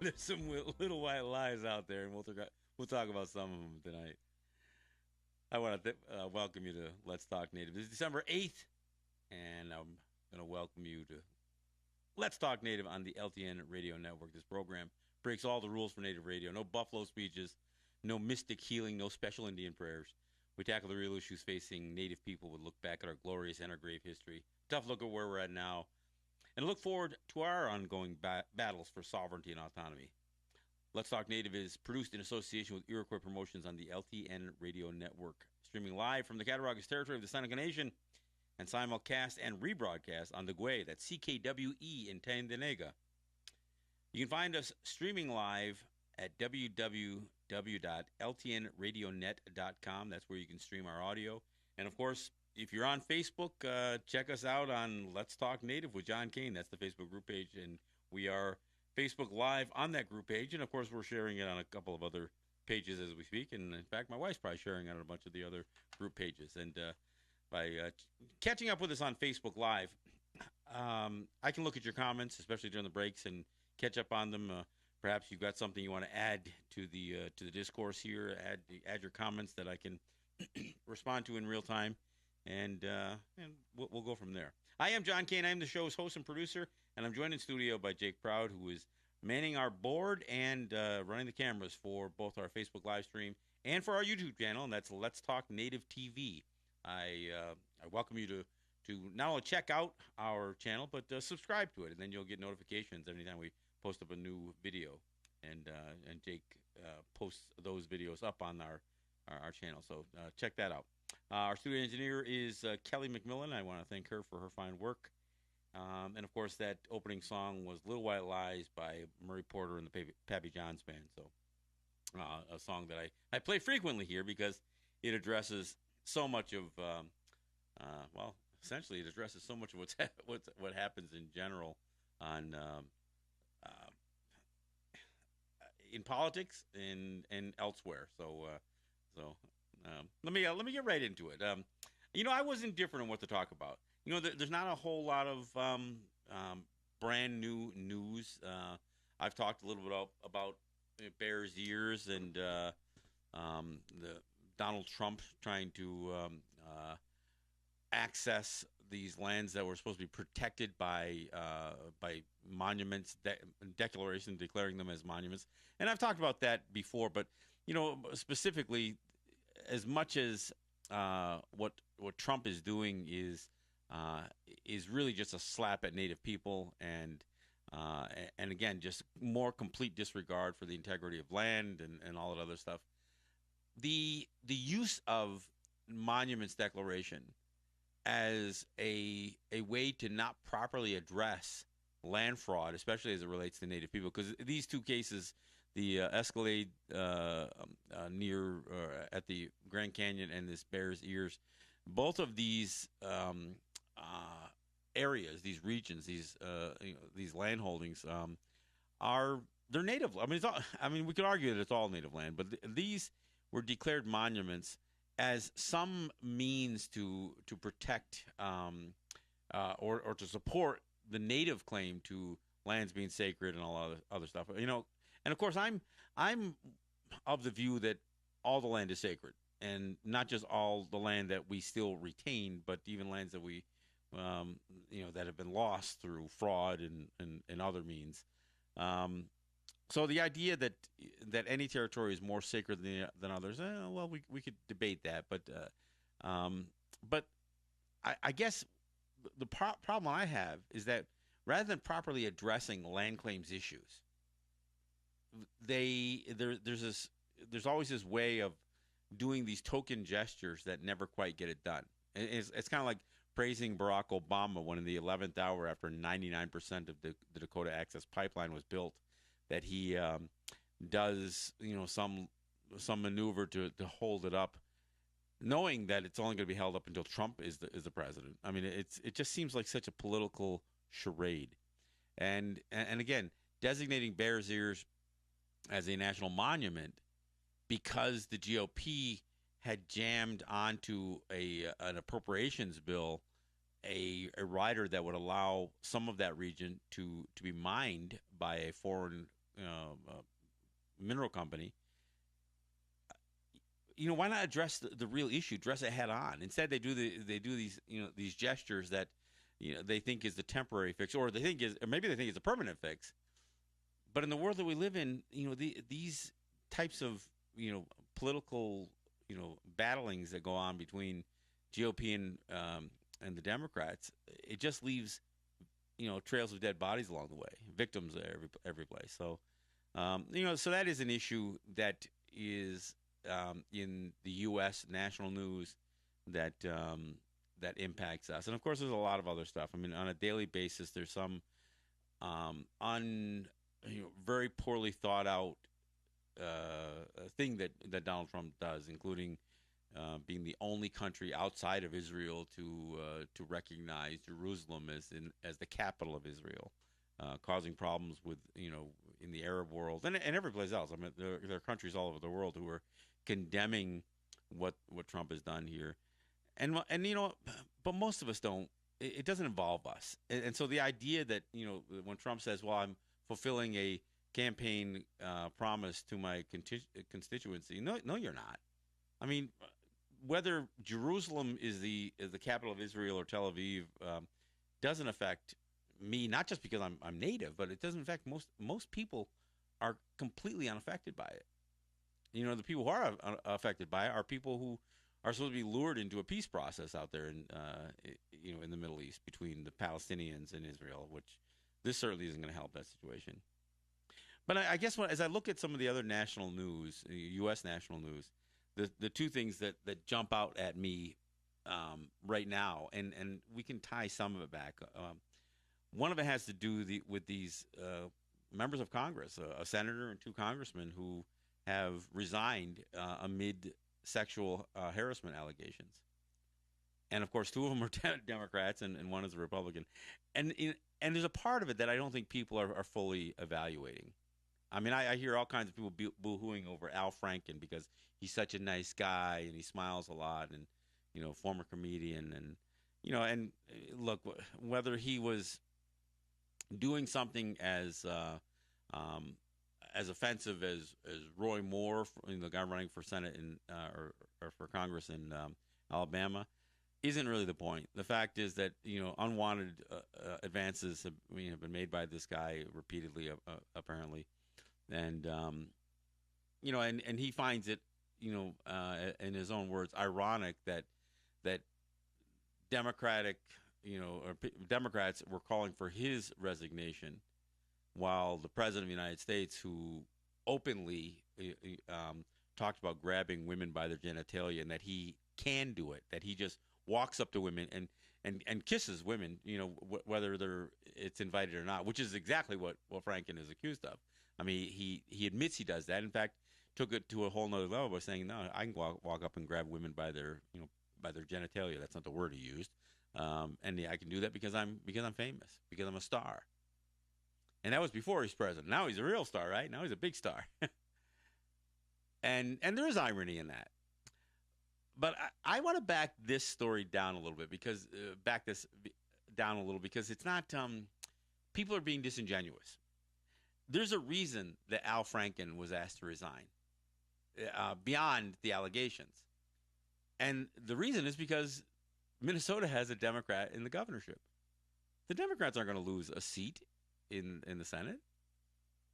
There's some little white lies out there, and we'll talk about some of them tonight. I want to welcome you to Let's Talk Native. This is December 8th, and I'm going to welcome you to Let's Talk Native on the LTN Radio Network. This program breaks all the rules for Native radio. No buffalo speeches, no mystic healing, no special Indian prayers. We tackle the real issues facing Native people. We look back at our glorious and our grave history. Tough look at where we're at now, and look forward to our ongoing battles for sovereignty and autonomy. Let's Talk Native is produced in association with Iroquois Promotions on the LTN Radio Network, streaming live from the Cattaraugus territory of the Seneca Nation, and simulcast and rebroadcast on the Gwe, that's CKWE in Tandanega. You can find us streaming live at www.ltnradionet.com. That's where you can stream our audio. And, of course, if you're on Facebook, check us out on Let's Talk Native with John Kane. That's the Facebook group page, and we are Facebook Live on that group page. And, of course, we're sharing it on a couple of other pages as we speak. And, in fact, my wife's probably sharing it on a bunch of the other group pages. And by catching up with us on Facebook Live, I can look at your comments, especially during the breaks, and catch up on them. Perhaps you've got something you want to add to the discourse here. Add your comments that I can respond to in real time, and we'll go from there. I am John Kane. I am the show's host and producer, and I'm joined in studio by Jake Proud, who is manning our board and running the cameras for both our Facebook live stream and for our YouTube channel, and that's Let's Talk Native TV. I welcome you to not only check out our channel, but subscribe to it, and then you'll get notifications anytime we post up a new video. And Jake posts those videos up on our channel, so check that out. Our studio engineer is Kelly McMillan. I want to thank her for her fine work. And, of course, that opening song was Little White Lies by Murray Porter and the Pappy Johns Band. So a song that I play frequently here because it addresses so much of, essentially it addresses so much of what happens in general on in politics and elsewhere. So let me get right into it. I was indifferent on what to talk about. There's not a whole lot of brand new news. I've talked a little bit about Bears Ears and the Donald Trump trying to access these lands that were supposed to be protected by monuments, declaration declaring them as monuments. And I've talked about that before, but specifically, as much as what Trump is doing is really just a slap at Native people, and again, just more complete disregard for the integrity of land and all that other stuff. The use of monuments declaration as a way to not properly address land fraud, especially as it relates to Native people, because these two cases, the Escalade near at the Grand Canyon and this Bears Ears, both of these areas, these regions, these land holdings they're native. We could argue that it's all native land, but these were declared monuments as some means to protect or to support the native claim to lands being sacred and all other stuff. And of course, I'm of the view that all the land is sacred, and not just all the land that we still retain, but even lands that we that have been lost through fraud and other means. So the idea that any territory is more sacred than others, we could debate that, but I guess the problem I have is that rather than properly addressing land claims issues, there's always this way of doing these token gestures that never quite get it done. It's kind of like praising Barack Obama when in the 11th hour, after 99% of the Dakota Access Pipeline was built, that he does some maneuver to hold it up, knowing that it's only going to be held up until Trump is the president. I mean, it just seems like such a political charade, and again, designating Bears Ears as a national monument because the GOP had jammed onto an appropriations bill a rider that would allow some of that region to be mined by a foreign mineral company. Why not address the real issue? Address it head on. Instead, they do these these gestures that they think is the temporary fix, or maybe they think it's a permanent fix. But in the world that we live in, these types of political battlings that go on between GOP and the Democrats, it just leaves trails of dead bodies along the way, victims every place. So so that is an issue that is in the U.S. national news that that impacts us. And of course, there's a lot of other stuff. I mean, on a daily basis, there's some very poorly thought out thing that Donald Trump does, including being the only country outside of Israel to recognize Jerusalem as the capital of Israel, causing problems with in the Arab world and every place else. I mean, there are countries all over the world who are condemning what Trump has done here, and but most of us don't. It doesn't involve us, and so the idea that when Trump says, "Well, I'm fulfilling a campaign promise to my constituency," no, you're not. I mean, whether Jerusalem is the capital of Israel or Tel Aviv doesn't affect me, not just because I'm native, but it doesn't affect most people. Are completely unaffected by it. The people who are affected by it are people who are supposed to be lured into a peace process out there in in the Middle East between the Palestinians and Israel, which this certainly isn't going to help that situation. But I guess as I look at some of the other national news, U.S. national news, the two things that jump out at me right now, and we can tie some of it back. One of it has to do with these members of Congress, a senator and two congressmen who have resigned amid sexual harassment allegations. And of course, two of them are Democrats, and one is a Republican. And there's a part of it that I don't think people are fully evaluating. I mean, I hear all kinds of people boo-hooing over Al Franken because he's such a nice guy and he smiles a lot, and former comedian, and and look, whether he was doing something as offensive as Roy Moore, the guy running for Senate or for Congress in Alabama, isn't really the point. The fact is that unwanted advances have been made by this guy repeatedly, apparently, and and he finds it in his own words ironic that Democrats were calling for his resignation, while the president of the United States, who openly talked about grabbing women by their genitalia and that he can do it, that he just walks up to women and kisses women, whether it's invited or not, which is exactly what Franken is accused of. I mean, he admits he does that. In fact, took it to a whole nother level by saying, no, I can walk up and grab women by their genitalia. That's not the word he used. And I can do that because I'm famous, because I'm a star. And that was before he's president. Now he's a real star, right? Now he's a big star. and there is irony in that. But I want to back this story down a little bit because it's not people are being disingenuous. There's a reason that Al Franken was asked to resign beyond the allegations. And the reason is because Minnesota has a Democrat in the governorship. The Democrats aren't going to lose a seat in the Senate.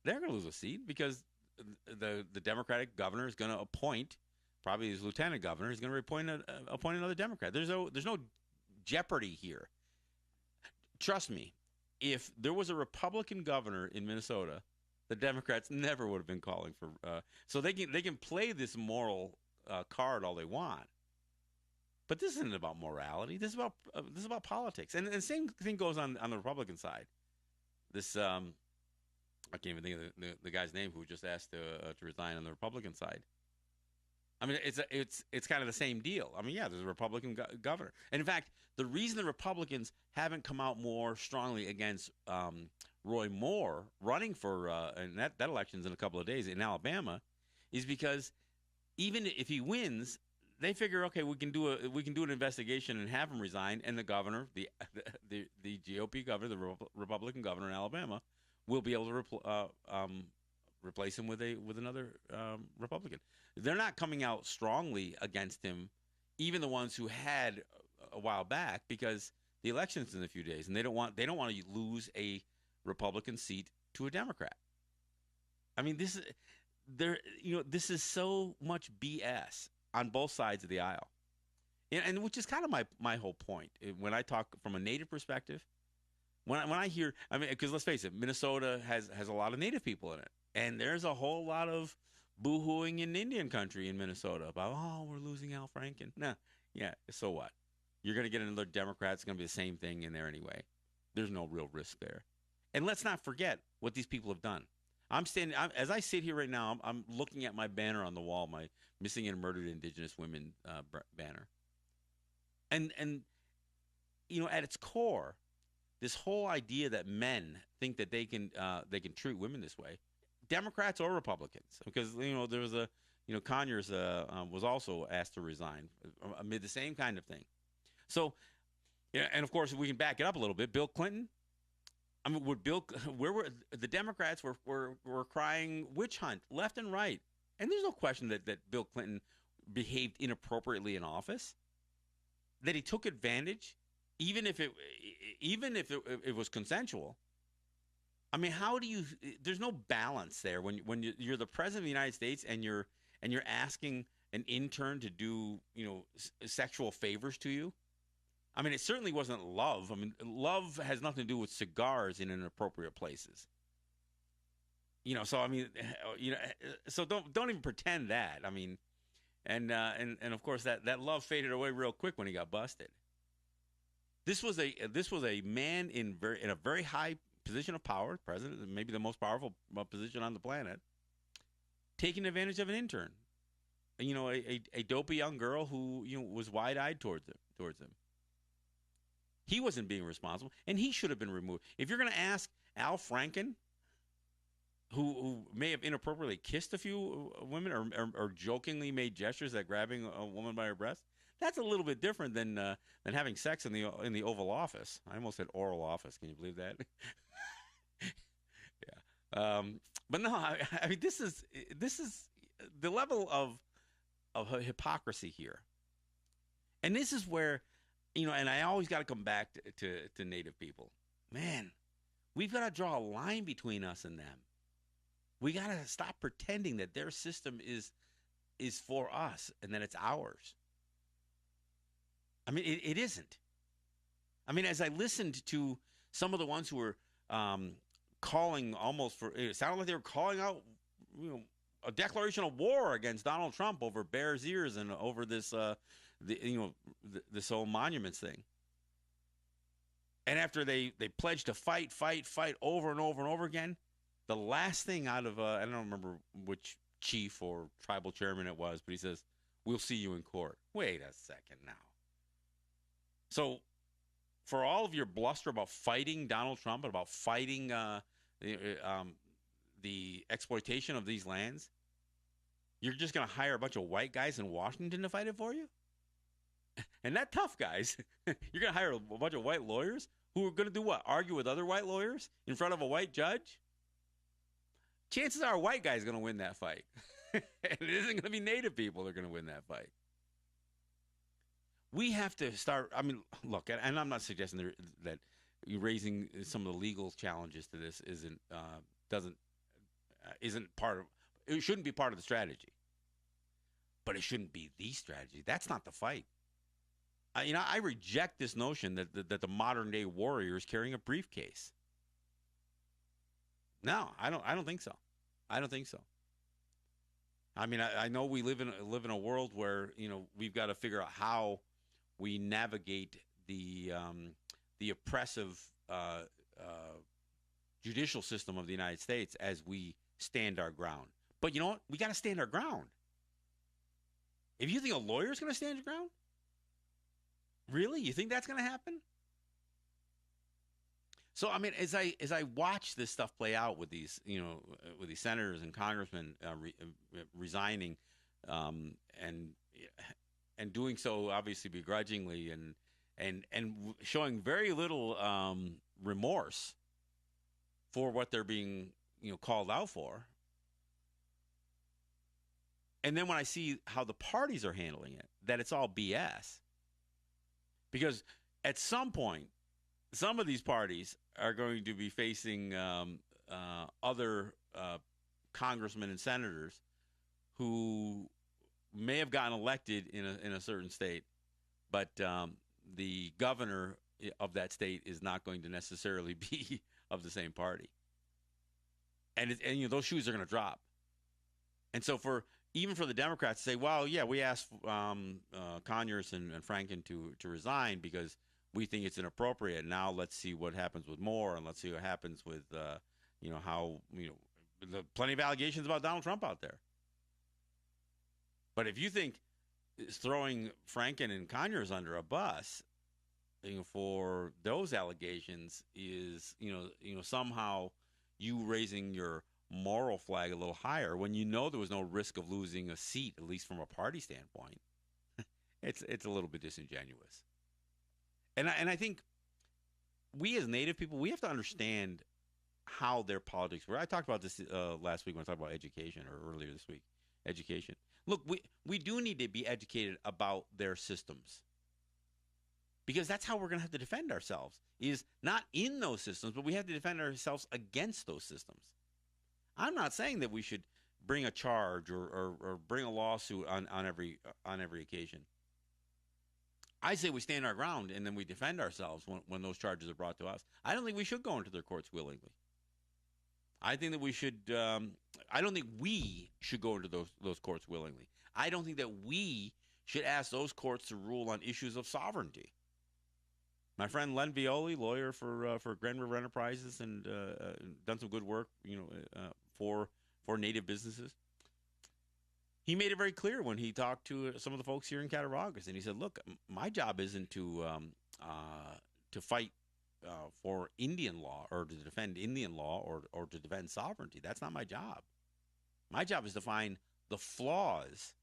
They're going to lose a seat because the Democratic governor is going to appoint, probably his lieutenant governor is going to appoint another Democrat. There's no jeopardy here. Trust me, if there was a Republican governor in Minnesota, the Democrats never would have been calling for. So they can play this moral card all they want. But this isn't about morality. This is about politics, and the same thing goes on the Republican side. This I can't even think of the guy's name who just asked to resign on the Republican side. I mean, it's kind of the same deal. I mean, yeah, there's a Republican governor, and in fact, the reason the Republicans haven't come out more strongly against Roy Moore running for and that election's in a couple of days in Alabama is because even if he wins, they figure, okay, we can do an investigation and have him resign, and the governor, the GOP governor, the Republican governor in Alabama, will be able to replace him with another Republican. They're not coming out strongly against him, even the ones who had a while back, because the election's in a few days, and they don't want to lose a Republican seat to a Democrat. I mean, this is so much BS on both sides of the aisle, and which is kind of my whole point when I talk from a Native perspective. When I hear, I mean, because let's face it, Minnesota has a lot of Native people in it, and there's a whole lot of boo-hooing in Indian country in Minnesota about, oh, we're losing Al Franken. Nah, yeah, so what? You're going to get another Democrat. It's going to be the same thing in there anyway. There's no real risk there. And let's not forget what these people have done. As I sit here right now, I'm looking at my banner on the wall, my Missing and Murdered Indigenous Women banner. And at its core, this whole idea that men think that they can treat women this way, Democrats or Republicans, because there was Conyers was also asked to resign amid the same kind of thing. So, yeah, and of course we can back it up a little bit. Bill Clinton, I mean, where were the Democrats were crying witch hunt left and right, and there's no question that Bill Clinton behaved inappropriately in office, that he took advantage, even if it was consensual. I mean, how do you? There's no balance there when you're the president of the United States and you're asking an intern to do sexual favors to you. I mean, it certainly wasn't love. I mean, love has nothing to do with cigars in inappropriate places. So I mean, so don't even pretend that. I mean, and of course that love faded away real quick when he got busted. This was a man in a very high position of power, president, maybe the most powerful position on the planet, taking advantage of an intern, a dopey young girl who was wide-eyed towards him. He wasn't being responsible, and he should have been removed. If you're going to ask Al Franken, who may have inappropriately kissed a few women or jokingly made gestures at grabbing a woman by her breast, that's a little bit different than having sex in the Oval Office. I almost said oral office. Can you believe that? Yeah. But no, I mean this is the level of hypocrisy here, and this is where and I always got to come back to Native people. Man, we've got to draw a line between us and them. We got to stop pretending that their system is for us and that it's ours. I mean, it isn't. I mean, as I listened to some of the ones who were calling almost for, it sounded like they were calling out, a declaration of war against Donald Trump over Bears Ears and over this, this whole monuments thing. And after they pledged to fight over and over and over again, the last thing out of, I don't remember which chief or tribal chairman it was, but he says, "We'll see you in court." Wait a second now. So, for all of your bluster about fighting Donald Trump and about fighting the exploitation of these lands, you're just going to hire a bunch of white guys in Washington to fight it for you? And not tough guys. You're going to hire a bunch of white lawyers who are going to do what? Argue with other white lawyers in front of a white judge? Chances are a white guy's going to win that fight. And it isn't going to be Native people that are going to win that fight. We have to start. I mean, look, and I'm not suggesting that raising some of the legal challenges to this isn't part of. It shouldn't be part of the strategy. But it shouldn't be the strategy. That's not the fight. I reject this notion that the modern day warrior is carrying a briefcase. No, I don't think so. I don't think so. I mean, I know we live in a world where we've got to figure out how we navigate the oppressive judicial system of the United States as we stand our ground. But you know what? We got to stand our ground. If you think a lawyer's going to stand your ground, really, you think that's going to happen? So I mean, as I watch this stuff play out with these with these senators and congressmen resigning, and doing so obviously begrudgingly and showing very little remorse for what they're being called out for, And then when I see how the parties are handling it, that it's all BS. Because at some point, some of these parties are going to be facing other congressmen and senators who may have gotten elected in a certain state, but the governor of that state is not going to necessarily be of the same party, and those shoes are going to drop. And so even for the Democrats to say, well, yeah, we asked Conyers and Franken to resign because we think it's inappropriate. Now let's see what happens with Moore, and let's see what happens with how plenty of allegations about Donald Trump out there. But if you think throwing Franken and Conyers under a bus for those allegations is somehow you raising your moral flag a little higher when there was no risk of losing a seat, at least from a party standpoint, it's a little bit disingenuous. And I think we as Native people, we have to understand how their politics work. I talked about this last week when I talked about education, or earlier this week, education. Look, we do need to be educated about their systems, because that's how we're going to have to defend ourselves, is not in those systems, but we have to defend ourselves against those systems. I'm not saying that we should bring a charge or bring a lawsuit on every occasion. I say we stand our ground and then we defend ourselves when those charges are brought to us. I don't think we should go into their courts willingly. I think that we should. I don't think we should go into those courts willingly. I don't think that we should ask those courts to rule on issues of sovereignty. My friend Len Violi, lawyer for Grand River Enterprises, and done some good work, for Native businesses. He made it very clear when he talked to some of the folks here in Cattaraugus, and he said, "Look, my job isn't to fight for Indian law or to defend Indian law or to defend sovereignty. That's not my job. My job is to find the flaws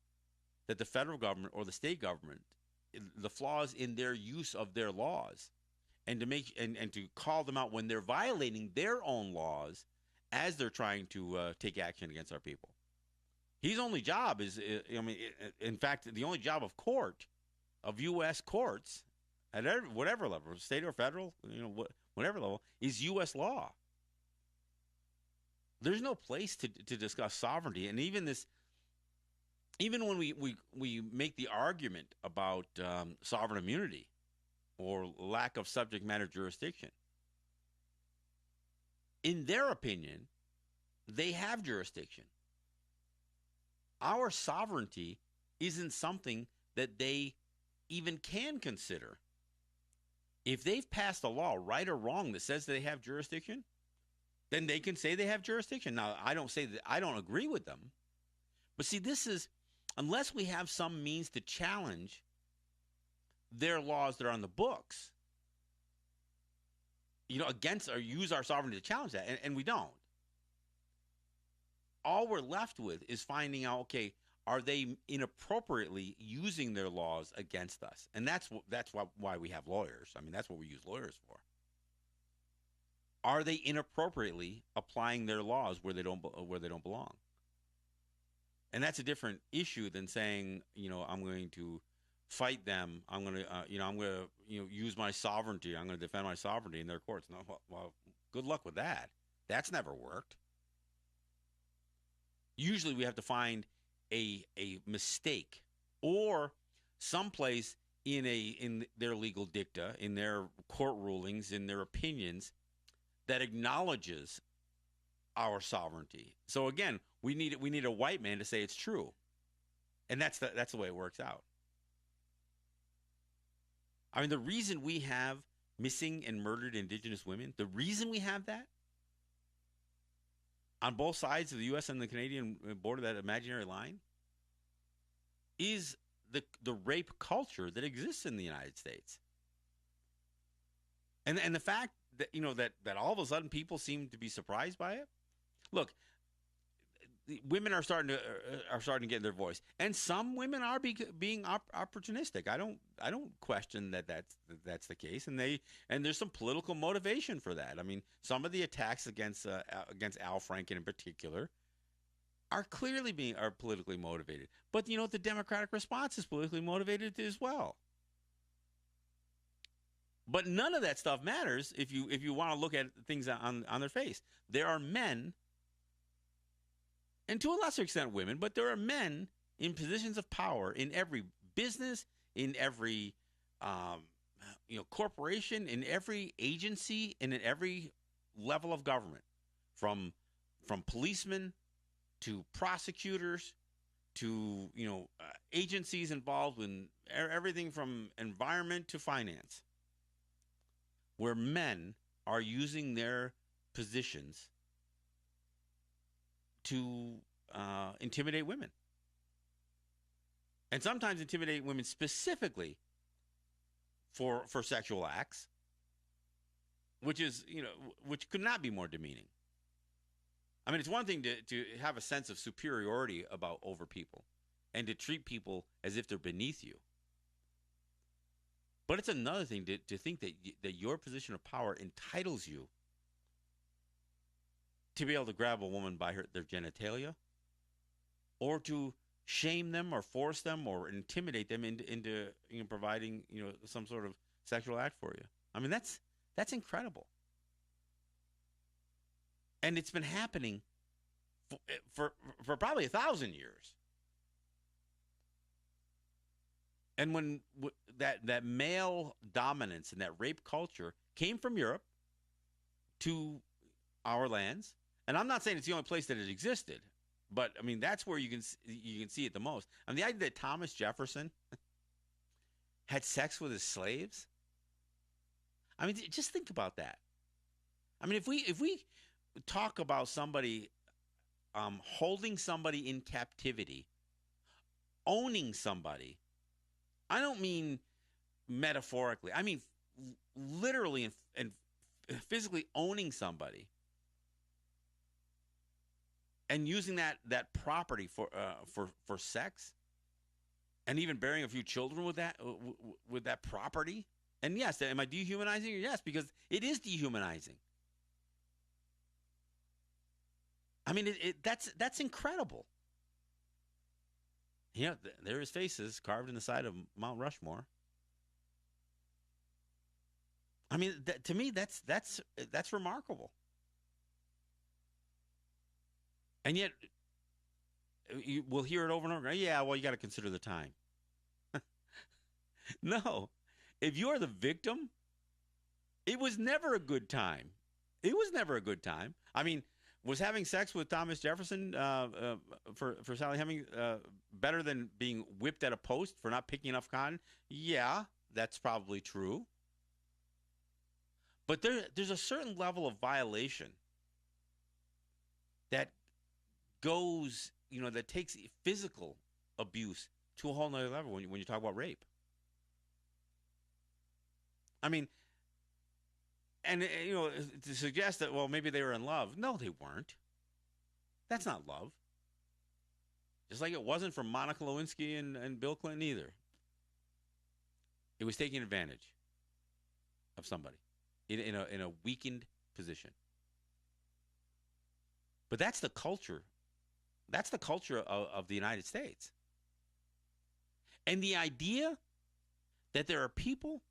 that the federal government or the state government, the flaws in their use of their laws, and to make and to call them out when they're violating their own laws as they're trying to take action against our people." His only job is, in fact, the only job of U.S. courts at whatever level, state or federal, whatever level, is U.S. law. There's no place to discuss sovereignty, and even when we make the argument about sovereign immunity or lack of subject matter jurisdiction, in their opinion, they have jurisdiction. Our sovereignty isn't something that they even can consider. If they've passed a law, right or wrong, that says they have jurisdiction, then they can say they have jurisdiction. Now, I don't say that I don't agree with them. But see, this is, unless we have some means to challenge their laws that are on the books, against or use our sovereignty to challenge that, and we don't. All we're left with is finding out, okay, are they inappropriately using their laws against us? And that's why we have lawyers. I mean, that's what we use lawyers for. Are they inappropriately applying their laws where they don't belong? And that's a different issue than saying, I'm going to fight them. I'm going to, use my sovereignty. I'm going to defend my sovereignty in their courts. No, well, good luck with that. That's never worked. Usually we have to find a mistake or someplace in their legal dicta, in their court rulings, in their opinions that acknowledges our sovereignty. So again, we need a white man to say it's true, and that's the way it works out. I mean, the reason we have missing and murdered Indigenous women, the reason we have that on both sides of the U.S. and the Canadian border, that imaginary line, is the rape culture that exists in the United States. And the fact that that all of a sudden people seem to be surprised by it. Look, women are starting to get their voice, and some women are being opportunistic. I don't question that's the case, and there's some political motivation for that. I mean, some of the attacks against Al Franken in particular are clearly are politically motivated. But you know, the Democratic response is politically motivated as well. But none of that stuff matters if you want to look at things on their face. There are men, and to a lesser extent women, but there are men in positions of power in every business, in every corporation, in every agency, and in every level of government, from policemen to prosecutors to agencies involved in everything from environment to finance, where men are using their positions to intimidate women. And sometimes intimidate women specifically for sexual acts, which could not be more demeaning. I mean, it's one thing to have a sense of superiority over people and to treat people as if they're beneath you. But it's another thing to think that your position of power entitles you to be able to grab a woman by their genitalia, or to shame them or force them or intimidate them into providing some sort of sexual act for you. I mean, that's incredible. And it's been happening for probably 1,000 years. And when that male dominance and that rape culture came from Europe to our lands, and I'm not saying it's the only place that it existed, but I mean that's where you can see it the most. I mean, the idea that Thomas Jefferson had sex with his slaves. I mean, just think about that. I mean, if we talk about somebody holding somebody in captivity, owning somebody, I don't mean metaphorically. I mean literally and physically owning somebody and using that property for sex, and even bearing a few children with that property. And yes, am I dehumanizing? Yes, because it is dehumanizing. I mean, that's incredible. Yeah, there are his faces carved in the side of Mount Rushmore. I mean, to me, that's remarkable. And yet, we'll hear it over and over. Yeah, well, you got to consider the time. No, if you are the victim, it was never a good time. It was never a good time. I mean, was having sex with Thomas Jefferson for Sally Hemings better than being whipped at a post for not picking enough cotton? Yeah, that's probably true. But there's a certain level of violation that goes, that takes physical abuse to a whole nother level when you talk about rape. I mean, and, to suggest that, well, maybe they were in love. No, they weren't. That's not love. Just like it wasn't for Monica Lewinsky and Bill Clinton either. It was taking advantage of somebody in a weakened position. But that's the culture. That's the culture of the United States. And the idea that there are people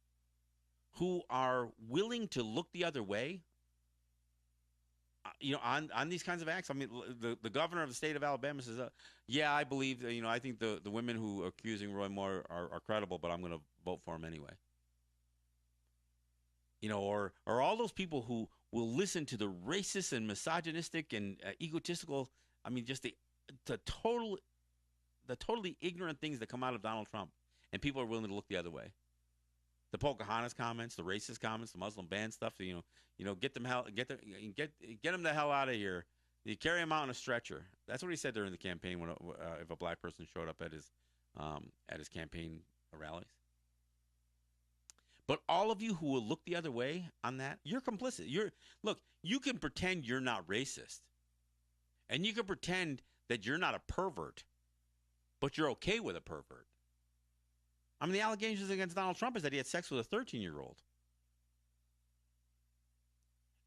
who are willing to look the other way, on these kinds of acts. I mean, the governor of the state of Alabama says, yeah, I believe, I think the women who are accusing Roy Moore are credible, but I'm going to vote for him anyway. Or all those people who will listen to the racist and misogynistic and egotistical, I mean, just the totally ignorant things that come out of Donald Trump, and people are willing to look the other way. The Pocahontas comments, the racist comments, the Muslim ban stuff. Get them the hell out of here. You carry them out on a stretcher. That's what he said during the campaign when if a black person showed up at his campaign rallies. But all of you who will look the other way on that, you're complicit. You can pretend you're not racist, and you can pretend that you're not a pervert, but you're okay with a pervert. I mean, the allegations against Donald Trump is that he had sex with a 13-year-old.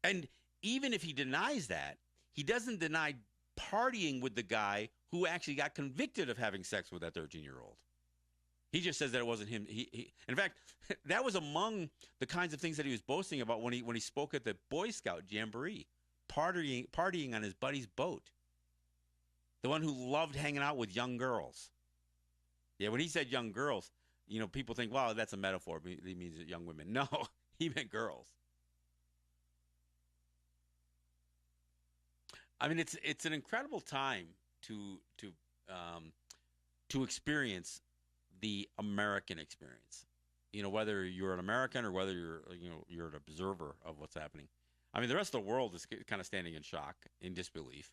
And even if he denies that, he doesn't deny partying with the guy who actually got convicted of having sex with that 13-year-old. He just says that it wasn't him. In fact, that was among the kinds of things that he was boasting about when he spoke at the Boy Scout Jamboree, partying on his buddy's boat. The one who loved hanging out with young girls. Yeah, when he said young girls, people think, wow, that's a metaphor. He means young women. No, he meant girls. I mean, it's an incredible time to experience the American experience. Whether you're an American or whether you're an observer of what's happening. I mean, the rest of the world is kind of standing in shock, in disbelief.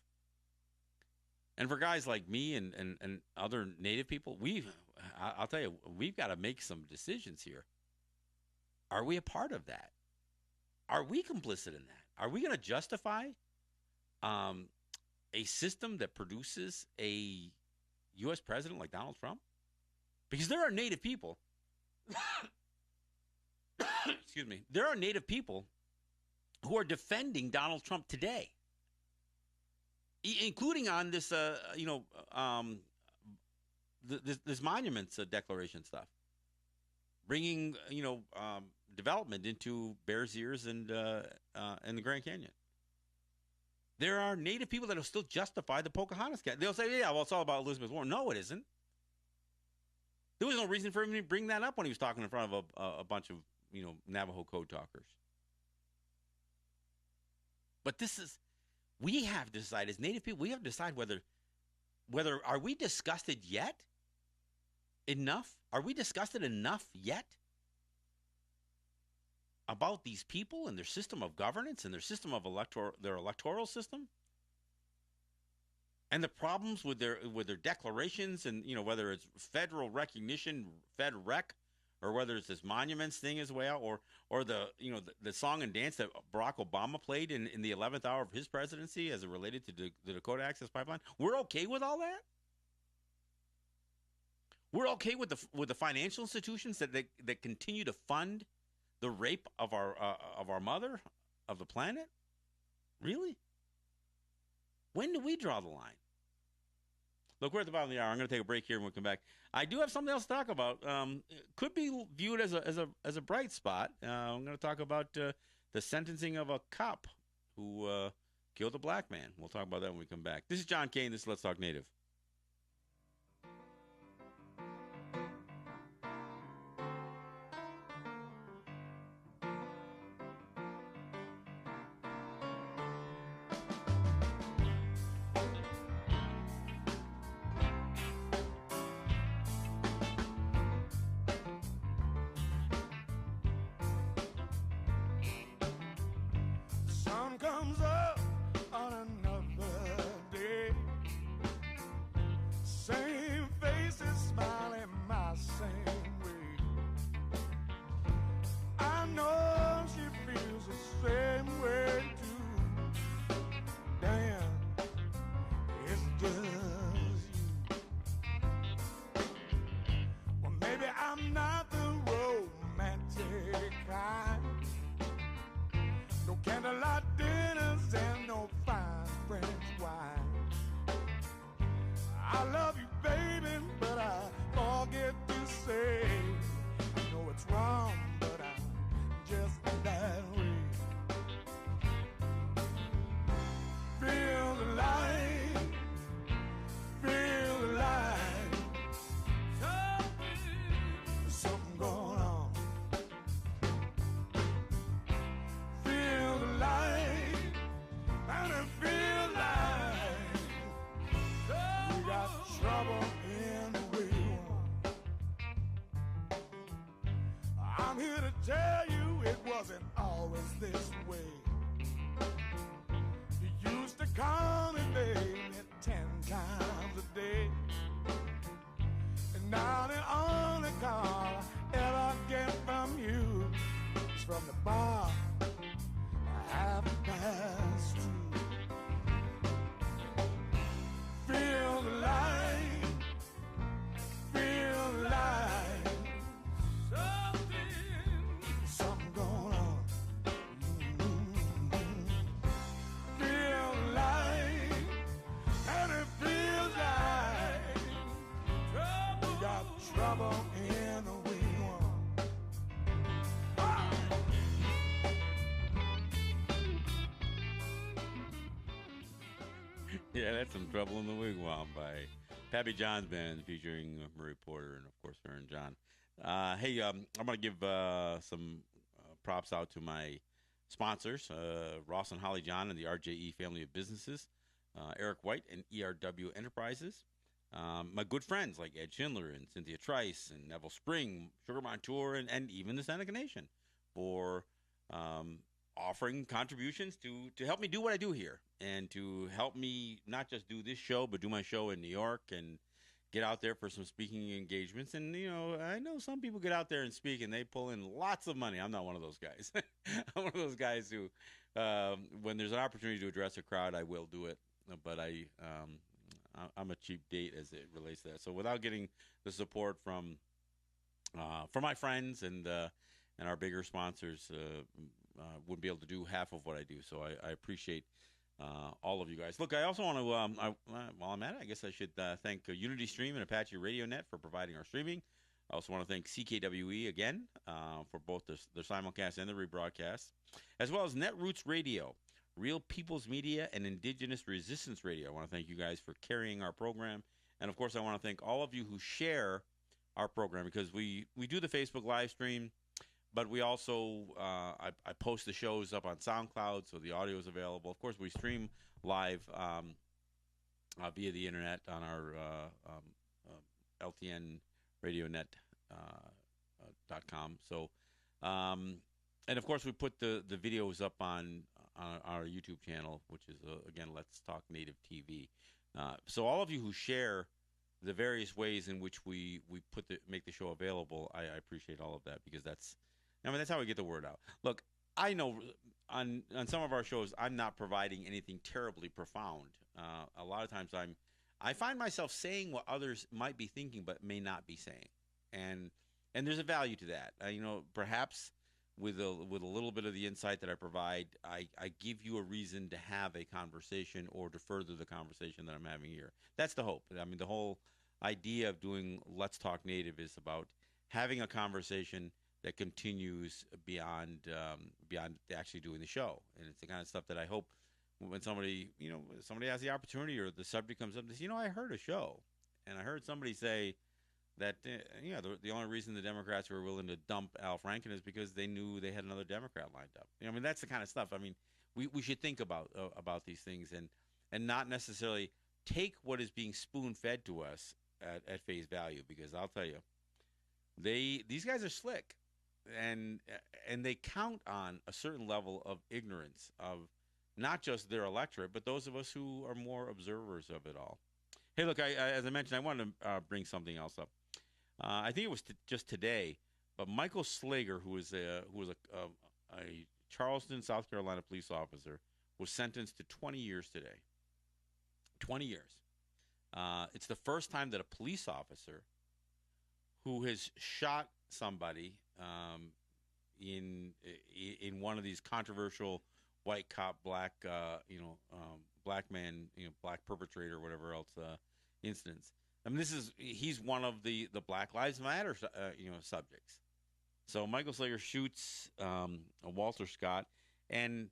And for guys like me and other Native people, I'll tell you, we've got to make some decisions here. Are we a part of that? Are we complicit in that? Are we going to justify a system that produces a U.S. president like Donald Trump? Because there are Native people. Excuse me. There are Native people who are defending Donald Trump today, including on this, this monuments declaration stuff, bringing development into Bears Ears and the Grand Canyon. There are Native people that will still justify the Pocahontas cat. They'll say, "Yeah, well, it's all about Elizabeth Warren." No, it isn't. There was no reason for him to bring that up when he was talking in front of a bunch of Navajo code talkers. But we have to decide as Native people. We have to decide whether are we disgusted yet? Enough? Are we disgusted enough yet about these people and their system of governance and their system of their electoral system? And the problems with their declarations and whether it's federal recognition, FedRec, or whether it's this monuments thing is way out, or the song and dance that Barack Obama played in the 11th hour of his presidency as it related to the Dakota Access Pipeline. We're okay with all that. We're okay with the financial institutions that continue to fund the rape of our mother, of the planet. Really? When do we draw the line? Look, we're at the bottom of the hour. I'm going to take a break here and we'll come back. I do have something else to talk about. Could be viewed as a bright spot. I'm going to talk about the sentencing of a cop who killed a black man. We'll talk about that when we come back. This is John Kane. This is Let's Talk Native. Comes up on another day. Same faces smiling my same way. I know she feels the same way too. Damn, it's just you. Well, maybe I'm not the romantic kind. No candlelight dinners and no fine French wine. I love you, baby, but I forget to say. I know it's wrong, but I'm just that way. Feel the light, feel the light. Something going on. Feel the light, and it feel like we got trouble in the way. I'm here to tell you it wasn't always this way. You used to call me baby 10 times a day, and now the only call I ever get from you is from the bar. Half past 2. Feel the light, feel the light. Something going on. Feel the light, in a wigwam. Yeah, that's some Trouble in the Wigwam by Pappy John's band featuring Murray Porter and, of course, Aaron John. Hey, I'm going to give some props out to my sponsors, Ross and Holly John and the RJE family of businesses, Eric White and ERW Enterprises, my good friends like Ed Schindler and Cynthia Trice and Neville Spring, Sugar Montour, and even the Seneca Nation for offering contributions to help me do what I do here and to help me not just do this show, but do my show in New York and get out there for some speaking engagements. And, you know, I know some people get out there and speak and they pull in lots of money. I'm not one of those guys. I'm one of those guys who, when there's an opportunity to address a crowd, I will do it. But I'm a cheap date as it relates to that. So without getting the support from my friends and our bigger sponsors, wouldn't be able to do half of what I do. So I appreciate all of you guys. Look, I also want to, while I'm at it, I guess I should thank Unity Stream and Apache RadioNet for providing our streaming. I also want to thank CKWE again for both their simulcast and the rebroadcast, as well as Netroots Radio, Real People's Media, and Indigenous Resistance Radio. I want to thank you guys for carrying our program. And, of course, I want to thank all of you who share our program because we do the Facebook live stream, but we also, I post the shows up on SoundCloud, so the audio is available. Of course, we stream live via the internet on our LTN RadioNet .com. So, and of course, we put the videos up on our YouTube channel, which is again Let's Talk Native TV. So all of you who share the various ways in which we make the show available, I appreciate all of that because that's how we get the word out. Look, I know on some of our shows I'm not providing anything terribly profound. A lot of times I find myself saying what others might be thinking but may not be saying, and there's a value to that. Perhaps with a little bit of the insight that I provide, I give you a reason to have a conversation or to further the conversation that I'm having here. That's the hope. I mean, the whole idea of doing Let's Talk Native is about having a conversation that continues beyond actually doing the show. And it's the kind of stuff that I hope when somebody has the opportunity or the subject comes up and says, I heard a show and I heard somebody say that the only reason the Democrats were willing to dump Al Franken is because they knew they had another Democrat lined up. That's the kind of stuff. We should think about these things and not necessarily take what is being spoon-fed to us at face value, because I'll tell you, these guys are slick. And they count on a certain level of ignorance of not just their electorate, but those of us who are more observers of it all. Hey, look, as I mentioned, I wanted to bring something else up. I think it was just today, but Michael Slager, who was a Charleston, South Carolina police officer, was sentenced to 20 years today. 20 years. It's the first time that a police officer who has shot somebody in one of these controversial white cop, black man, black perpetrator, whatever else incidents. He's one of the Black Lives Matter subjects. So Michael Slager shoots Walter Scott, and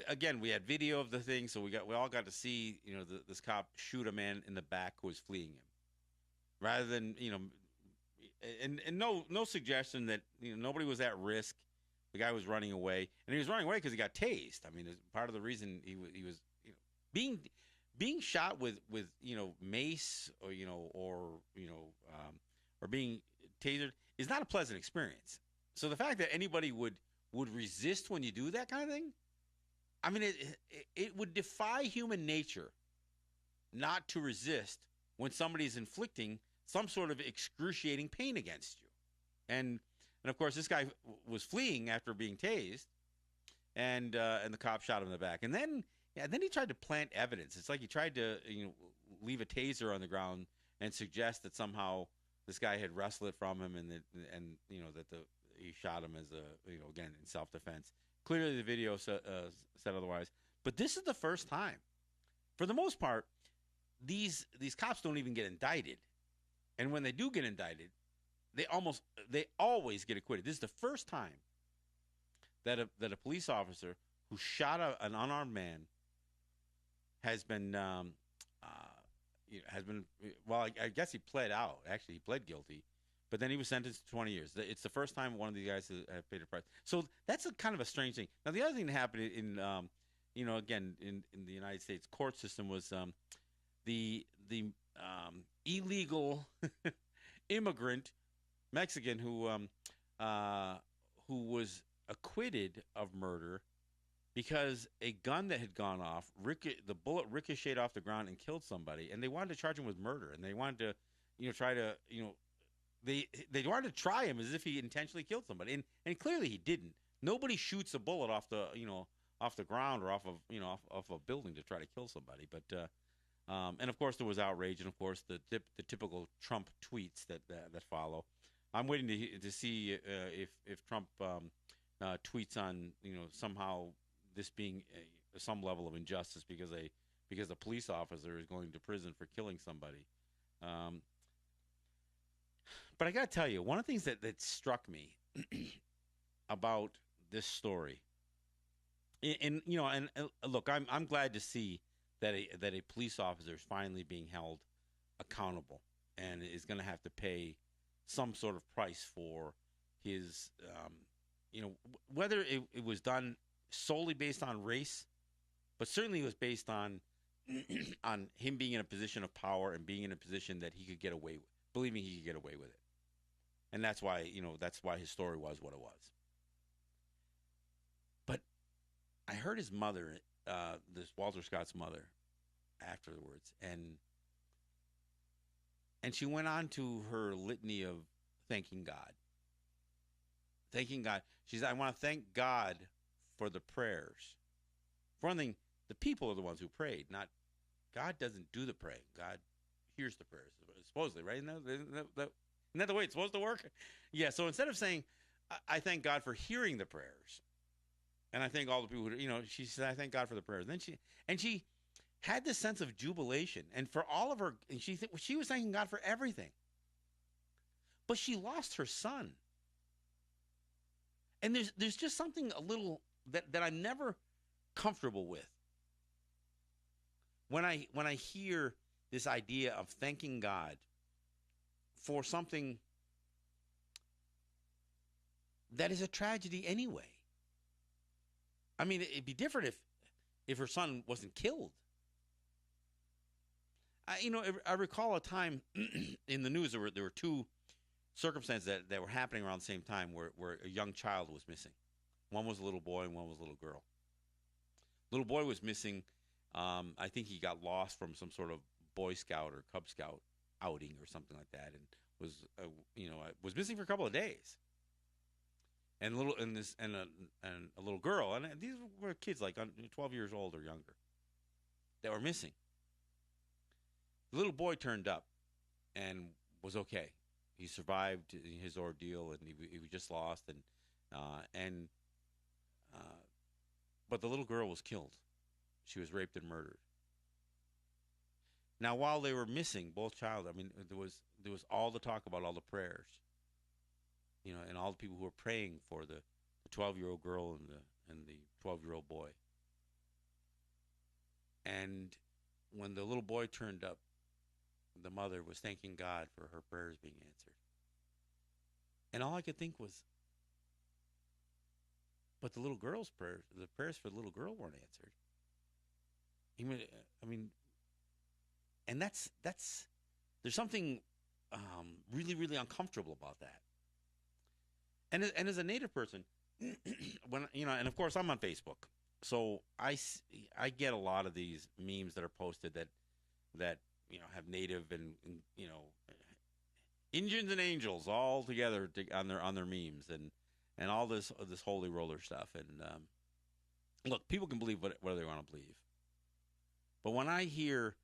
again we had video of the thing, so we all got to see this cop shoot a man in the back who was fleeing him, rather than And no suggestion that nobody was at risk. The guy was running away, and he was running away because he got tased. Part of the reason he was being shot with mace or being tasered is not a pleasant experience. So the fact that anybody would resist when you do that kind of thing, it would defy human nature not to resist when somebody's inflicting some sort of excruciating pain against you. And of course, this guy was fleeing after being tased, and the cop shot him in the back. And then he tried to plant evidence. It's like he tried to leave a taser on the ground and suggest that somehow this guy had wrestled it from him, and that he shot him as again in self-defense. Clearly, the video said otherwise. But this is the first time, for the most part, these cops don't even get indicted. And when they do get indicted, they always get acquitted. This is the first time that a police officer who shot an unarmed man has been has been well. I guess he pled out. Actually, he pled guilty, but then he was sentenced to 20 years. It's the first time one of these guys has paid a price. So that's a kind of a strange thing. Now, the other thing that happened again in the United States court system was the illegal immigrant Mexican who was acquitted of murder because a gun that had gone off, the bullet ricocheted off the ground and killed somebody, and they wanted to charge him with murder, and they wanted to, they wanted to try him as if he intentionally killed somebody, and clearly he didn't. Nobody shoots a bullet off the ground or off a building to try to kill somebody, but and of course there was outrage, and of course the typical Trump tweets that follow. I'm waiting to see if Trump tweets on somehow this being some level of injustice because a police officer is going to prison for killing somebody. But I got to tell you, one of the things that struck me about this story, and look, I'm glad to see that a police officer is finally being held accountable and is going to have to pay some sort of price for his, whether it was done solely based on race, but certainly it was based on on him being in a position of power and being in a position that he could get away with, believing he could get away with it. And that's why his story was what it was. But I heard his mother, this Walter Scott's mother, afterwards, and she went on to her litany of thanking God. Thanking God. She said, I want to thank God for the prayers. For one thing, the people are the ones who prayed, not God doesn't do the praying. God hears the prayers, supposedly, right? Isn't that the way it's supposed to work? Yeah, so instead of saying, I thank God for hearing the prayers, and I thank all the people who, she said, I thank God for the prayers. And then she had this sense of jubilation, and for all of her, and she was thanking God for everything. But she lost her son. And there's just something a little that I'm never comfortable with when I hear this idea of thanking God for something that is a tragedy anyway. I mean, it'd be different if her son wasn't killed. I recall a time in the news there were two circumstances that were happening around the same time where a young child was missing. One was a little boy and one was a little girl. Little boy was missing. I think he got lost from some sort of Boy Scout or Cub Scout outing or something like that, and was missing for a couple of days. And a little girl, and these were kids like 12 years old or younger, that were missing. The little boy turned up and was okay. He survived his ordeal, and he was just lost, but the little girl was killed. She was raped and murdered. Now, while they were missing, both child, I mean, there was all the talk about all the prayers, and all the people who were praying for the 12-year-old girl and the 12-year-old boy. And when the little boy turned up, the mother was thanking God for her prayers being answered. And all I could think was, but the little girl's prayers, the prayers for the little girl weren't answered. I mean, and that's there's something really, really uncomfortable about that. And as a Native person, when and of course I'm on Facebook, so I get a lot of these memes that are posted that have Native and Indians and angels all together on their memes and all this holy roller stuff. And look, people can believe whatever they want to believe, but when I hear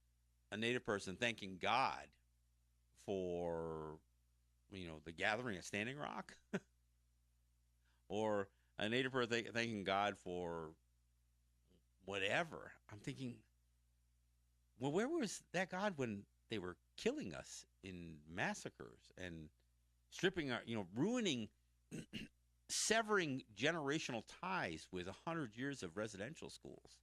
a Native person thanking God for the gathering at Standing Rock, or a Native person thanking God for whatever, I'm thinking, where was that God when they were killing us in massacres and stripping our, ruining, severing generational ties with 100 years of residential schools.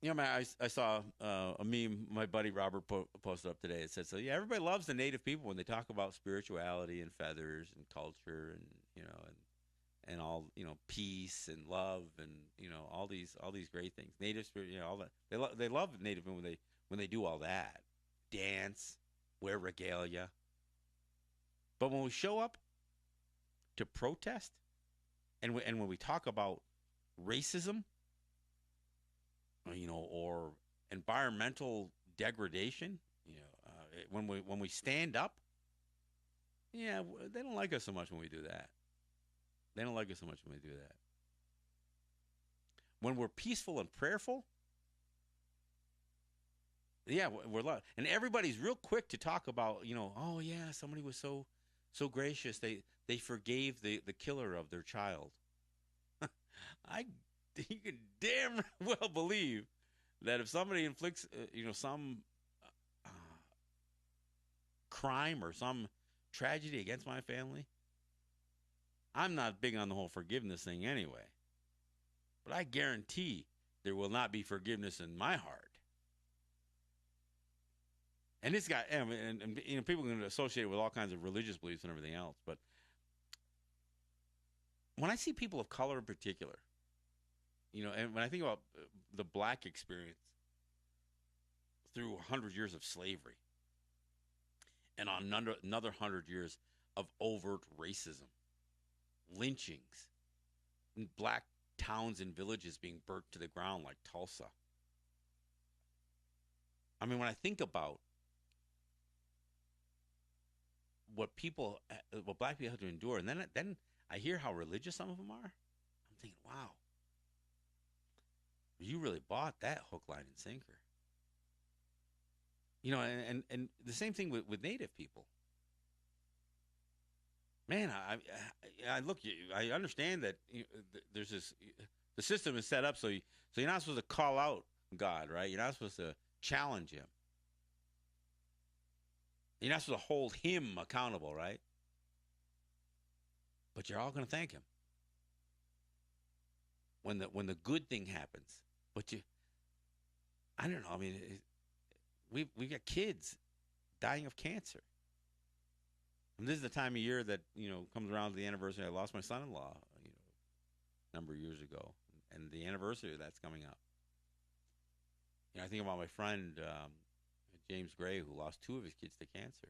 Man, I saw a meme my buddy Robert posted up today. It said, so yeah, everybody loves the native people when they talk about spirituality and feathers and culture and, and all, peace and love and, all these great things. Native spirit, all that. They love native people when they do all that. Dance, wear regalia. But when we show up to protest and when we talk about racism, or environmental degradation, when we stand up, they don't like us so much when we do that. They don't like us so much when we do that. When we're peaceful and prayerful, we're loved. And everybody's real quick to talk about, oh yeah, somebody was so gracious. They forgave the killer of their child. You can damn well believe that if somebody inflicts, some crime or some tragedy against my family, I'm not big on the whole forgiveness thing anyway. But I guarantee there will not be forgiveness in my heart. And it's got, and people can associate it with all kinds of religious beliefs and everything else. But when I see people of color in particular, and when I think about the black experience through 100 years of slavery and on another 100 years of overt racism, lynchings, and black towns and villages being burnt to the ground like Tulsa. I mean, when I think about what black people have to endure, and then I hear how religious some of them are, I'm thinking, wow, you really bought that hook, line, and sinker. And the same thing with Native people. Man, I look. I understand that there's this. The system is set up so you're not supposed to call out God, right? You're not supposed to challenge Him. You're not supposed to hold Him accountable, right? But you're all going to thank Him when the good thing happens. But I don't know. I mean, we've got kids dying of cancer. And this is the time of year that, comes around to the anniversary. I lost my son-in-law, a number of years ago. And the anniversary of that's coming up. I think about my friend, James Gray, who lost 2 of his kids to cancer.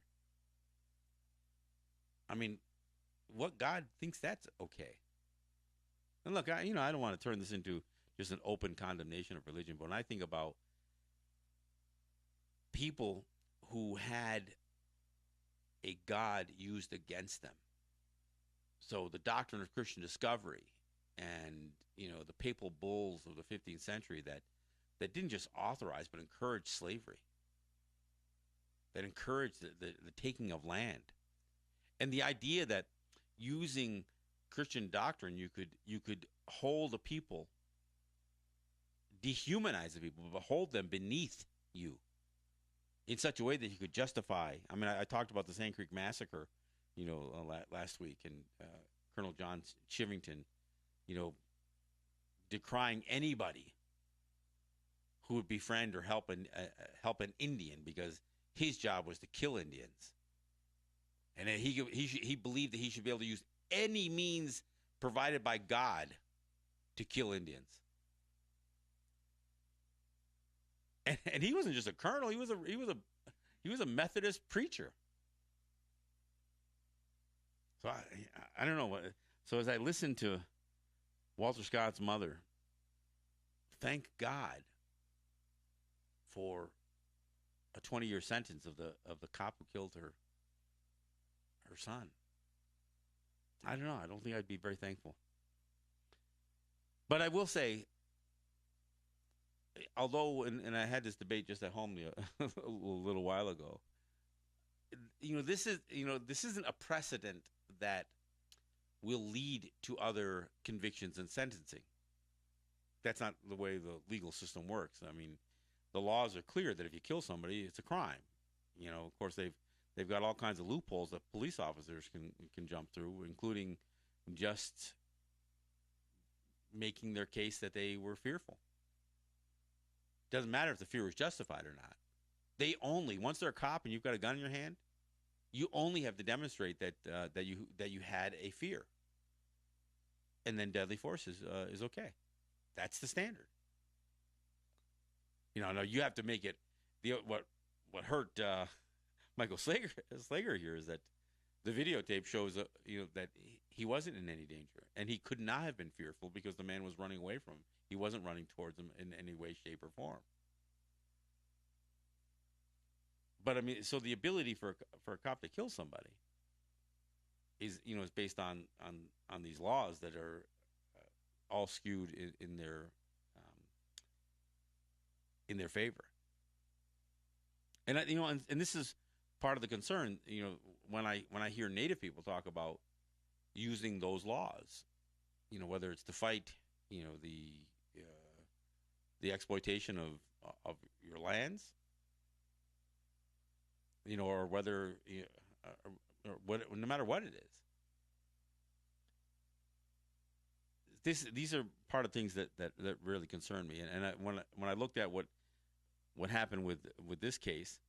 I mean, what God thinks that's okay? And look, I don't want to turn this into just an open condemnation of religion, but when I think about people who had a God used against them, so the doctrine of Christian discovery and, the papal bulls of the 15th century that didn't just authorize but encouraged slavery, that encouraged the taking of land, and the idea that using Christian doctrine you could hold a people, dehumanize the people, but hold them beneath you in such a way that you could justify. I mean, I talked about the Sand Creek Massacre, last week, and Colonel John Chivington, decrying anybody who would befriend or help an Indian because his job was to kill Indians, and that he believed that he should be able to use any means provided by God to kill Indians. And he wasn't just a colonel; he was a Methodist preacher. So I don't know. So as I listened to Walter Scott's mother, thank God for a 20-year sentence of the cop who killed her son. I don't know. I don't think I'd be very thankful. But I will say, although, and I had this debate just at home a little while ago, this isn't a precedent that will lead to other convictions and sentencing. That's not the way the legal system works. I mean, the laws are clear that if you kill somebody, it's a crime. Of course, They've got all kinds of loopholes that police officers can jump through, including just making their case that they were fearful. Doesn't matter if the fear was justified or not. They only, once they're a cop and you've got a gun in your hand, you only have to demonstrate that you had a fear, and then deadly force is okay. That's the standard. No, you have to make it. What hurt Michael Slager here is that the videotape shows that he wasn't in any danger, and he could not have been fearful because the man was running away from him. He wasn't running towards him in any way, shape, or form. But I mean, so the ability for a cop to kill somebody is based on these laws that are all skewed in their favor. And and this is part of the concern. When I hear Native people talk about using those laws, whether it's to fight, the exploitation of your lands, or whether, or what, no matter what it is. These are part of things that really concern me. And when I looked at what happened with this case,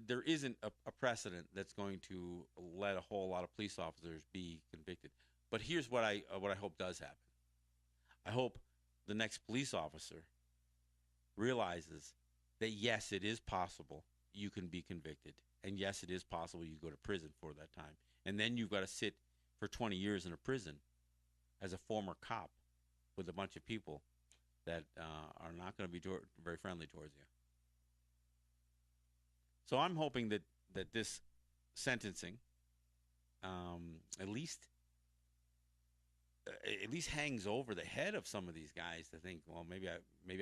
there isn't a precedent that's going to let a whole lot of police officers be convicted. But here's what I hope does happen. I hope the next police officer realizes that yes, it is possible you can be convicted, and yes, it is possible you go to prison for that time, and then you've got to sit for 20 years in a prison as a former cop with a bunch of people that are not going to be very friendly towards you. So I'm hoping that this sentencing at least hangs over the head of some of these guys to think, well, maybe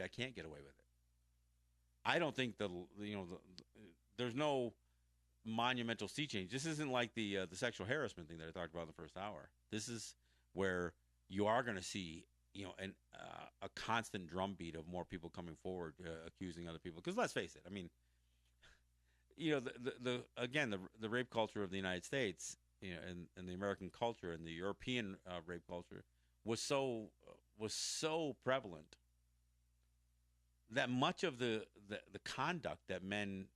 I can't get away with it. I don't think there's no monumental sea change. This isn't like the sexual harassment thing that I talked about in the first hour. This is where you are going to see a constant drumbeat of more people coming forward accusing other people. Because let's face it, I mean, the rape culture of the United States, and the American culture and the European rape culture was so prevalent that much of the conduct that men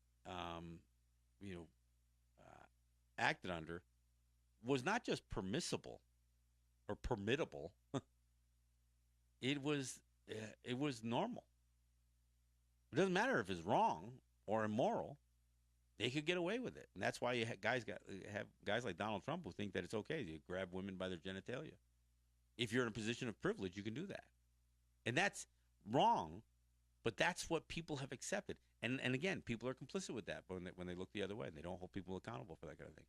acted under was not just permissible or permittable. It was normal. It doesn't matter if it's wrong or immoral. They could get away with it, and that's why you have guys like Donald Trump who think that it's okay to grab women by their genitalia. If you're in a position of privilege, you can do that, and that's wrong. But that's what people have accepted, and again, people are complicit with that when they look the other way, and they don't hold people accountable for that kind of thing.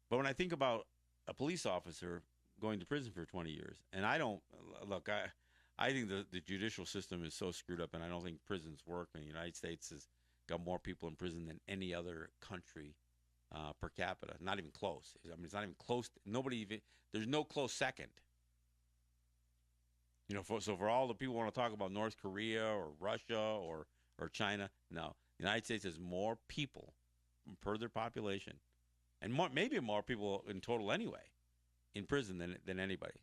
But when I think about a police officer going to prison for 20 years, and I think the judicial system is so screwed up, and I don't think prisons work. And the United States has got more people in prison than any other country per capita. Not even close. I mean, it's not even close. There's no close second. So for all the people who want to talk about North Korea or Russia or China, no. The United States has more people per their population, and maybe more people in total anyway, in prison than anybody.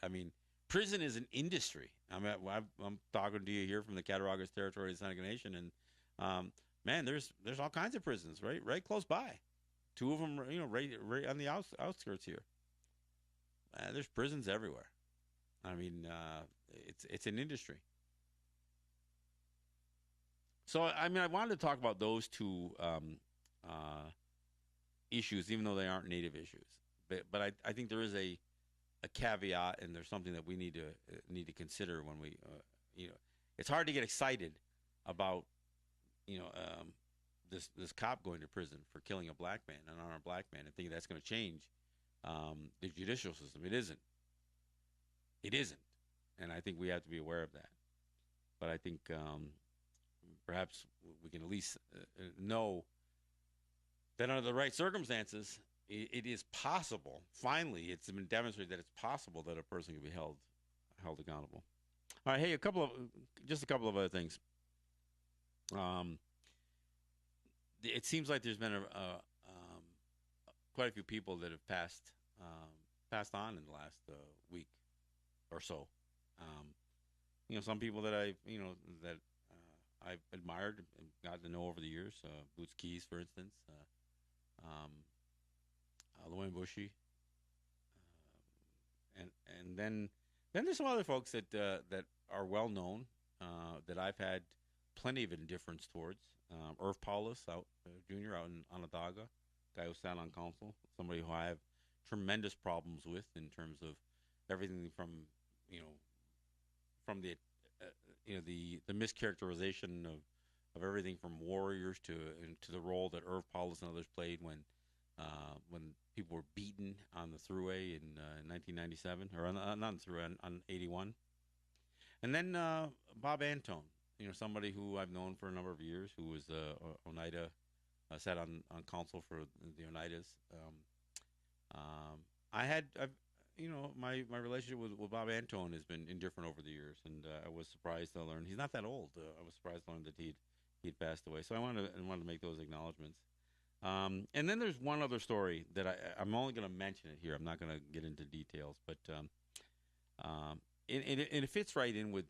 I mean, prison is an industry. I'm talking to you here from the Cattaraugus territory of the Seneca Nation, and man, there's all kinds of prisons right close by. Two of them, right on the outskirts here. There's prisons everywhere. I mean, it's an industry. So, I mean, I wanted to talk about those two issues, even though they aren't native issues. But I think there is a caveat, and there's something that we need to consider when we, it's hard to get excited about, this cop going to prison for killing a black man, an unarmed black man, and think that's going to change the judicial system. It isn't. It isn't, and I think we have to be aware of that. But I think perhaps we can at least know that under the right circumstances, it is possible. Finally, it's been demonstrated that it's possible that a person can be held accountable. All right, hey, just a couple of other things. it seems like there's been quite a few people that have passed on in the last week or so. Um, some people that I've admired and gotten to know over the years. Boots Keys, for instance, Llewellyn Bushy, and then there's some other folks that are well known that I've had plenty of indifference towards. Irv Paulus out Jr. out in Onondaga, guy who sat on council, somebody who I have tremendous problems with in terms of everything from you know from the mischaracterization of everything from warriors to the role that Irv Paulus and others played when people were beaten on the Thruway in 1997 or not on the Thruway on 81, and then Bob Antone, somebody who I've known for a number of years, who was Oneida, sat on council for the Oneidas. My relationship with Bob Antone has been indifferent over the years, and I was surprised to learn he's not that old. I was surprised to learn that he'd passed away. So I wanted to make those acknowledgments. And then there's one other story that I'm only going to mention it here. I'm not going to get into details, but it fits right in with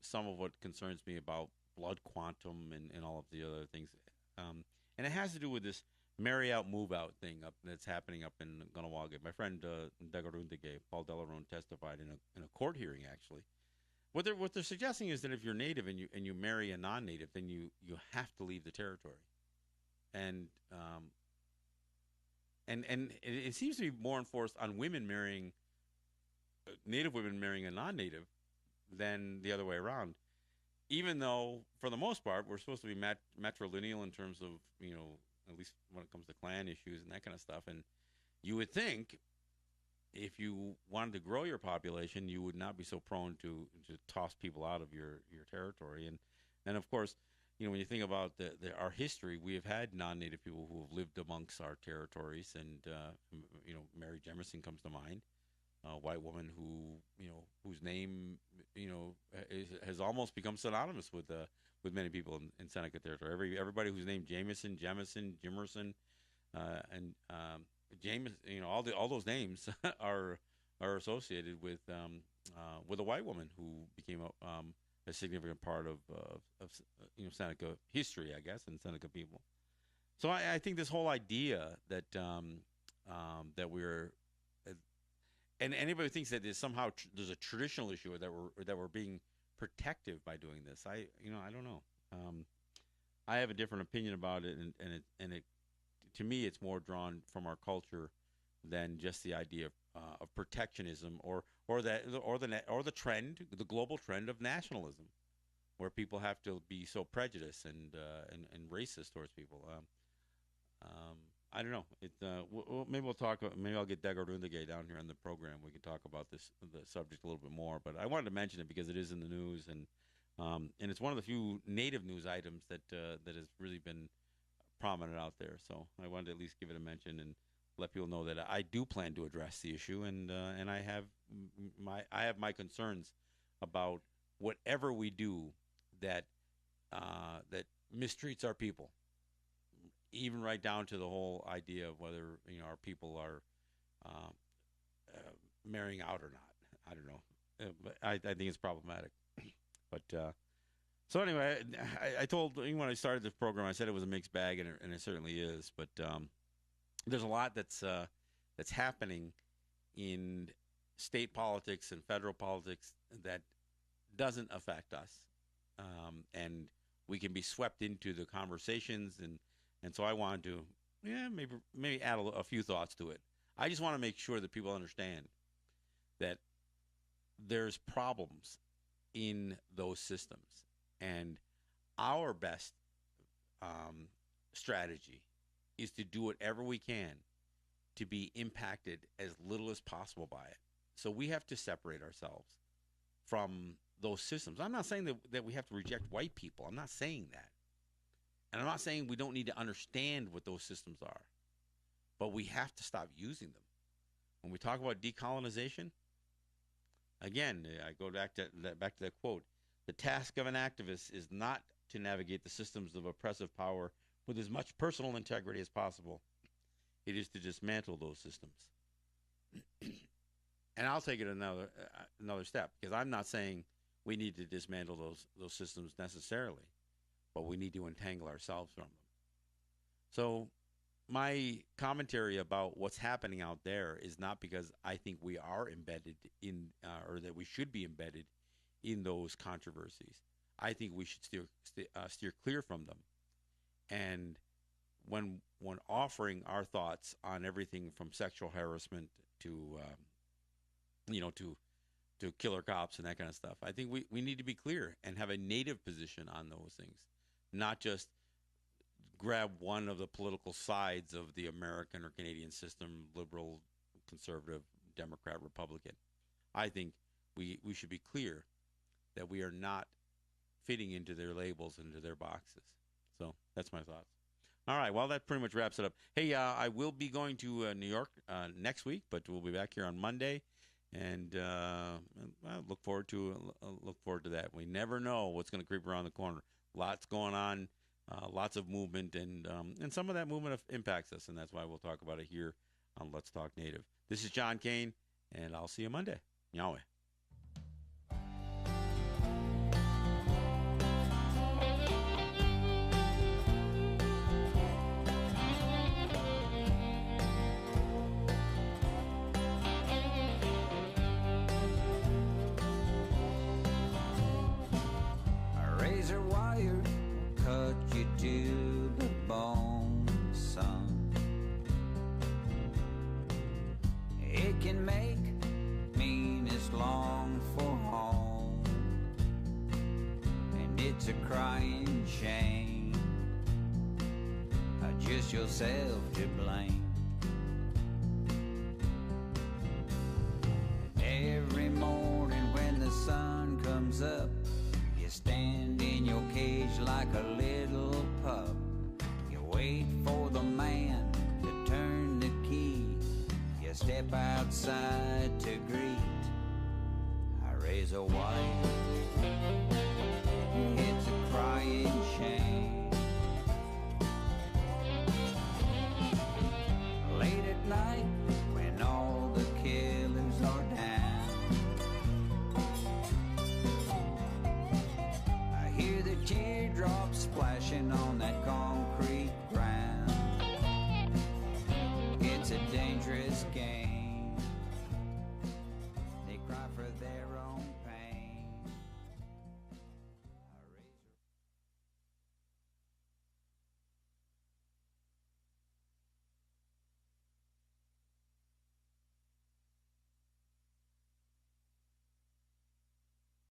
some of what concerns me about blood quantum and all of the other things. And it has to do with this marry out, move out thing that's happening up in Gunawaga. My friend Degarundage, Paul Delarone, testified in a court hearing. Actually, what they're suggesting is that if you're native and you marry a non-native, then you have to leave the territory, and it seems to be more enforced on women marrying native women marrying a non-native than the other way around. Even though, for the most part, we're supposed to be matrilineal in terms of at least when it comes to clan issues and that kind of stuff. And you would think if you wanted to grow your population, you would not be so prone to toss people out of your territory. And of course, when you think about our history, we have had non-native people who have lived amongst our territories. And, Mary Jemison comes to mind, a white woman whose name, has almost become synonymous with many people in Seneca territory. Everybody who's named Jamison, Jimerson, and James, all those names are associated with a white woman who became a significant part of Seneca history, I guess, and Seneca people. So I think this whole idea that that we're and anybody who thinks that there's a traditional issue or that we're being protective by doing this, I don't know. I have a different opinion about it, and it to me it's more drawn from our culture than just the idea of protectionism or the trend, the global trend of nationalism, where people have to be so prejudiced and racist towards people. I don't know. Maybe we'll talk. Maybe I'll get Degarundage down here on the program. We can talk about the subject a little bit more. But I wanted to mention it because it is in the news, and it's one of the few native news items that has really been prominent out there. So I wanted to at least give it a mention and let people know that I do plan to address the issue, and I have my concerns about whatever we do that mistreats our people. Even right down to the whole idea of whether our people are marrying out or not. I don't know, but I think it's problematic. But so anyway, I told when I started this program, I said it was a mixed bag, and it certainly is. But there's a lot that's happening in state politics and federal politics that doesn't affect us, and we can be swept into the conversations and so I wanted to, maybe add a few thoughts to it. I just want to make sure that people understand that there's problems in those systems, and our best strategy is to do whatever we can to be impacted as little as possible by it. So we have to separate ourselves from those systems. I'm not saying that we have to reject white people. I'm not saying that. And I'm not saying we don't need to understand what those systems are, but we have to stop using them. When we talk about decolonization, again, I go back to that quote. The task of an activist is not to navigate the systems of oppressive power with as much personal integrity as possible, it is to dismantle those systems. And I'll take it another step, because I'm not saying we need to dismantle those systems necessarily, but we need to entangle ourselves from them. So my commentary about what's happening out there is not because I think we are embedded in, or that we should be embedded in those controversies. I think we should steer clear from them. And when offering our thoughts on everything from sexual harassment to to killer cops and that kind of stuff, I think we need to be clear and have a native position on those things, not just grab one of the political sides of the American or Canadian system, liberal, conservative, Democrat, Republican. I think we should be clear that we are not fitting into their labels, into their boxes. So that's my thoughts. All right, well, that pretty much wraps it up. Hey, I will be going to New York next week, but we'll be back here on Monday, and I look forward to that. We never know what's going to creep around the corner. Lots going on, lots of movement, and some of that movement impacts us, and that's why we'll talk about it here on Let's Talk Native. This is John Kane, and I'll see you Monday. Yahweh. Razor wire cut you to the bone, son. It can make meanest long for home, and it's a crying shame. Just yourself to blame. Every morning when the sun comes up, you stand in your cage like a little pup. You wait for the man to turn the key. You step outside to greet. I raise a white